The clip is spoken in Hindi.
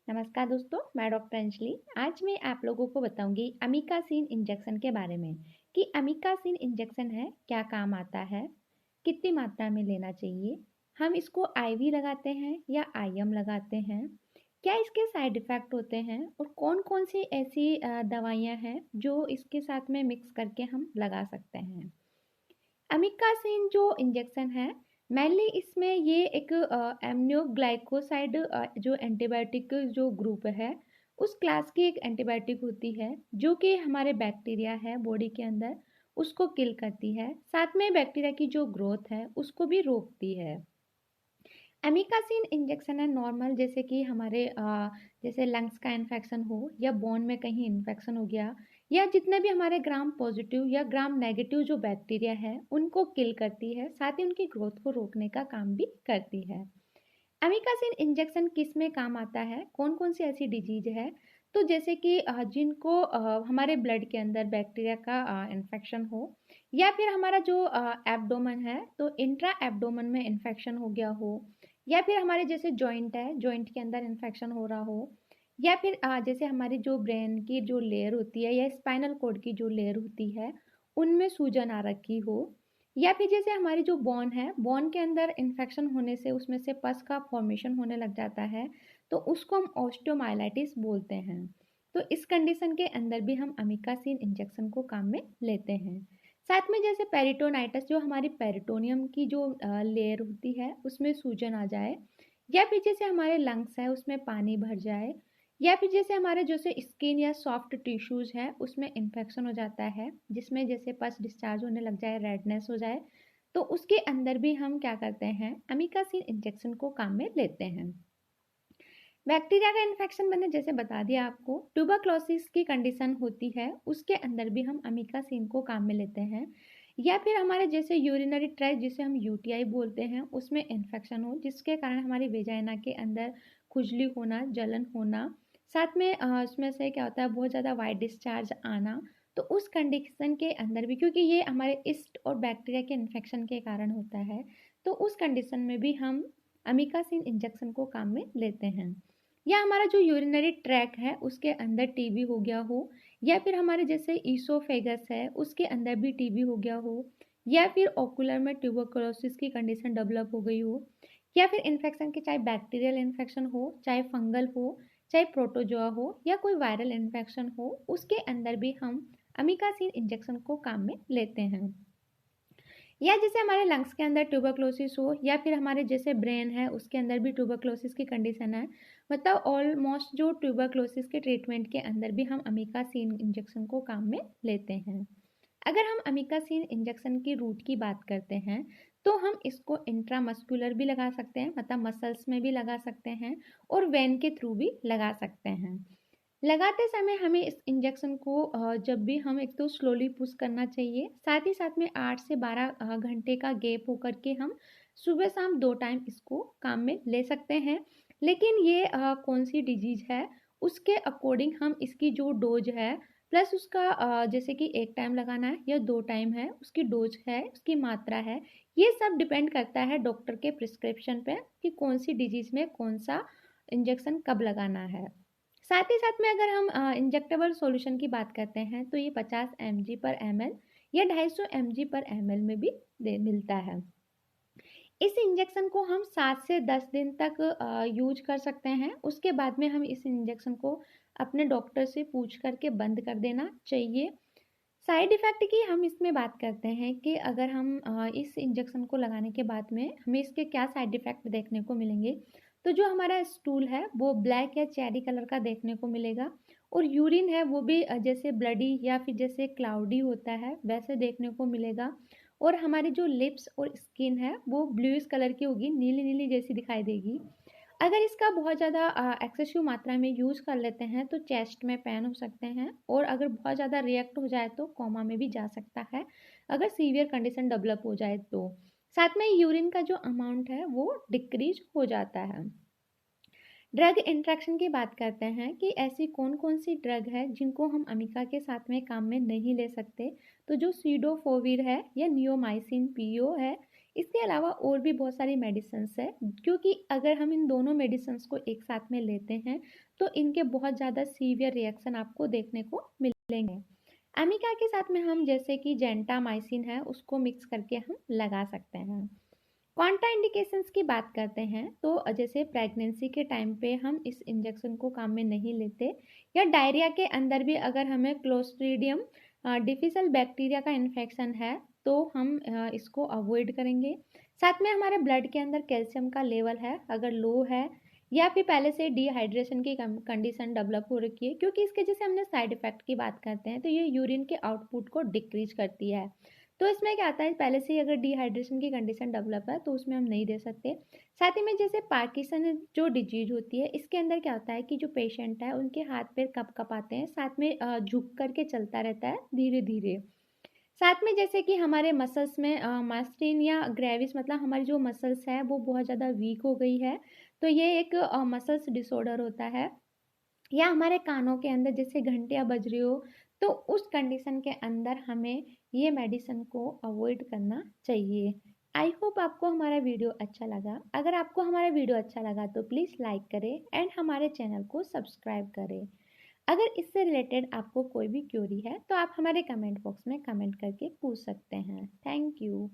नमस्कार दोस्तों, मैं डॉक्टर अंजलि। आज मैं आप लोगों को बताऊंगी अमीकासिन इंजेक्शन के बारे में कि अमीकासिन इंजेक्शन है, क्या काम आता है, कितनी मात्रा में लेना चाहिए, हम इसको आईवी लगाते हैं या आईएम लगाते हैं, क्या इसके साइड इफ़ेक्ट होते हैं और कौन कौन सी ऐसी दवाइयाँ हैं जो इसके साथ में मिक्स करके हम लगा सकते हैं। अमीकासिन जो इंजेक्शन है, मेनली इसमें ये एक एम्नियोग्लाइकोसाइड जो एंटीबायोटिक जो ग्रुप है उस क्लास की एक एंटीबायोटिक होती है जो कि हमारे बैक्टीरिया है बॉडी के अंदर उसको किल करती है, साथ में बैक्टीरिया की जो ग्रोथ है उसको भी रोकती है। एमिकासिन इंजेक्शन है नॉर्मल, जैसे कि हमारे जैसे लंग्स का इन्फेक्शन हो या बोन में कहीं इन्फेक्शन हो गया या जितने भी हमारे ग्राम पॉजिटिव या ग्राम नेगेटिव जो बैक्टीरिया है उनको किल करती है, साथ ही उनकी ग्रोथ को रोकने का काम भी करती है। एमिकासिन इंजेक्शन किस में काम आता है, कौन कौन सी ऐसी डिजीज है, तो जैसे कि जिनको हमारे ब्लड के अंदर बैक्टीरिया का इन्फेक्शन हो या फिर हमारा जो एब्डोमेन है तो इंट्रा एब्डोमेन में इन्फेक्शन हो गया हो या फिर हमारे जैसे जॉइंट है, जॉइंट के अंदर इन्फेक्शन हो रहा हो या फिर जैसे हमारी जो ब्रेन की जो लेयर होती है या स्पाइनल कॉर्ड की जो लेयर होती है उनमें सूजन आ रखी हो या फिर जैसे हमारी जो बोन है, बोन के अंदर इन्फेक्शन होने से उसमें से पस का फॉर्मेशन होने लग जाता है तो उसको हम ऑस्टियोमाइलाइटिस बोलते हैं। तो इस कंडीशन के अंदर भी हम अमीकासिन इंजेक्शन को काम में लेते हैं। साथ में जैसे पेरिटोनाइटिस, जो हमारी पेरिटोनियम की जो लेयर होती है उसमें सूजन आ जाए या फिर जैसे हमारे लंग्स है उसमें पानी भर जाए या फिर जैसे हमारे जैसे स्किन या सॉफ्ट टिश्यूज है उसमें इन्फेक्शन हो जाता है जिसमें जैसे पस डिस्चार्ज होने लग जाए, रेडनेस हो जाए, तो उसके अंदर भी हम क्या करते हैं, अमीकासिन इंजेक्शन को काम में लेते हैं। बैक्टीरिया का इन्फेक्शन मैंने जैसे बता दिया आपको, ट्यूबरक्लोसिस की कंडीशन होती है उसके अंदर भी हम अमीकासिन को काम में लेते हैं या फिर हमारे जैसे यूरिनरी ट्रैक्ट जिसे हम यूटीआई बोलते हैं उसमें इन्फेक्शन हो जिसके कारण हमारी वेजाइना के अंदर खुजली होना, जलन होना, साथ में उसमें से क्या होता है बहुत ज़्यादा वाइट डिस्चार्ज आना, तो उस कंडीशन के अंदर भी क्योंकि ये हमारे ईस्ट और बैक्टीरिया के इन्फेक्शन के कारण होता है तो उस कंडीशन में भी हम अमीकासिन इंजेक्शन को काम में लेते हैं। या हमारा जो यूरिनरी ट्रैक है उसके अंदर टीबी हो गया हो या फिर हमारे जैसे ईसोफेगस है उसके अंदर भी टीबी हो गया हो या फिर ओकुलर में ट्यूबरकुलोसिस की कंडीशन डेवलप हो गई हो या फिर इन्फेक्शन के चाहे बैक्टीरियल इन्फेक्शन हो, चाहे फंगल हो, चाहे प्रोटोजोआ हो या कोई वायरल इन्फेक्शन हो, उसके अंदर भी हम अमीकासिन इंजेक्शन को काम में लेते हैं। या जैसे हमारे लंग्स के अंदर ट्यूबरक्लोसिस हो या फिर हमारे जैसे ब्रेन है उसके अंदर भी ट्यूबरक्लोसिस की कंडीशन है, मतलब ऑलमोस्ट जो ट्यूबरक्लोसिस के ट्रीटमेंट के अंदर भी हम अमीकासिन इंजेक्शन को काम में लेते हैं। अगर हम अमीकासिन इंजेक्शन की रूट की बात करते हैं तो हम इसको इंट्रामस्कुलर भी लगा सकते हैं, मतलब मसल्स में भी लगा सकते हैं और वेन के थ्रू भी लगा सकते हैं। लगाते समय हमें इस इंजेक्शन को जब भी हम एक तो स्लोली पुश करना चाहिए, साथ ही साथ में 8 से 12 घंटे का गैप होकर के हम सुबह शाम 2 टाइम इसको काम में ले सकते हैं। लेकिन ये कौन सी डिजीज है उसके अकॉर्डिंग हम इसकी जो डोज है प्लस उसका जैसे कि 1 टाइम लगाना है या 2 टाइम है, उसकी डोज है, उसकी मात्रा है, ये सब डिपेंड करता है डॉक्टर के प्रिस्क्रिप्शन पे कि कौन सी डिजीज में कौन सा इंजेक्शन कब लगाना है। साथ ही साथ में अगर हम इंजेक्टेबल सॉल्यूशन की बात करते हैं तो ये 50 mg पर ml या 250 mg पर ml में भी मिलता है। इस इंजेक्शन को हम 7 से 10 दिन तक यूज कर सकते हैं, उसके बाद में हम इस इंजेक्शन को अपने डॉक्टर से पूछ करके बंद कर देना चाहिए। साइड इफ़ेक्ट की हम इसमें बात करते हैं कि अगर हम इस इंजेक्शन को लगाने के बाद में हमें इसके क्या साइड इफ़ेक्ट देखने को मिलेंगे, तो जो हमारा स्टूल है वो ब्लैक या चेरी कलर का देखने को मिलेगा और यूरिन है वो भी जैसे ब्लडी या फिर जैसे क्लाउडी होता है वैसे देखने को मिलेगा और हमारी जो लिप्स और स्किन है वो ब्लूइश कलर की होगी, नीली नीली जैसी दिखाई देगी। अगर इसका बहुत ज़्यादा एक्सेसिव मात्रा में यूज़ कर लेते हैं तो चेस्ट में पेन हो सकते हैं और अगर बहुत ज़्यादा रिएक्ट हो जाए तो कोमा में भी जा सकता है, अगर सीवियर कंडीशन डेवलप हो जाए तो। साथ में यूरिन का जो अमाउंट है वो डिक्रीज हो जाता है। ड्रग इंट्रैक्शन की बात करते हैं कि ऐसी कौन कौन सी ड्रग है जिनको हम अमिका के साथ में काम में नहीं ले सकते, तो जो सीडोफोविर है या नियोमाइसिन पीओ है, इसके अलावा और भी बहुत सारी मेडिसिन्स है, क्योंकि अगर हम इन दोनों मेडिसिन्स को एक साथ में लेते हैं तो इनके बहुत ज़्यादा सीवियर रिएक्शन आपको देखने को मिलेंगे। अमिका के साथ में हम जैसे कि जेंटामाइसिन है उसको मिक्स करके हम लगा सकते हैं। कॉन्ट्रा इंडिकेशंस की बात करते हैं तो जैसे प्रेगनेंसी के टाइम पे हम इस इंजेक्शन को काम में नहीं लेते, या डायरिया के अंदर भी अगर हमें क्लोस्ट्रीडियम डिफिकल बैक्टीरिया का इन्फेक्शन है तो हम इसको अवॉइड करेंगे। साथ में हमारे ब्लड के अंदर कैल्शियम का लेवल है अगर लो है, या फिर पहले से डिहाइड्रेशन की कंडीशन डेवलप हो रखी है, क्योंकि इसके जैसे हमने साइड इफेक्ट की बात करते हैं तो ये यूरिन के आउटपुट को डिक्रीज करती है। तो इसमें क्या आता है, पहले से ही अगर डिहाइड्रेशन की कंडीशन डेवलप है तो उसमें हम नहीं दे सकते। साथ ही में जैसे पार्किंसन जो डिजीज होती है इसके अंदर क्या होता है कि जो पेशेंट है उनके हाथ पैर कप कपाते हैं, साथ में झुक करके चलता रहता है धीरे धीरे। साथ में जैसे कि हमारे मसल्स में मास्टिन या ग्रेविस मतलब हमारी जो मसल्स है वो बहुत ज़्यादा वीक हो गई है, तो ये एक मसल्स डिसऑर्डर होता है। या हमारे कानों के अंदर जैसे घंटियाँ बज रही हो तो उस कंडीशन के अंदर हमें ये मेडिसिन को अवॉइड करना चाहिए। आई होप आपको हमारा वीडियो अच्छा लगा। अगर आपको हमारा वीडियो अच्छा लगा तो प्लीज़ लाइक करें एंड हमारे चैनल को सब्सक्राइब करें। अगर इससे रिलेटेड आपको कोई भी क्वेरी है तो आप हमारे कमेंट बॉक्स में कमेंट करके पूछ सकते हैं। Thank you.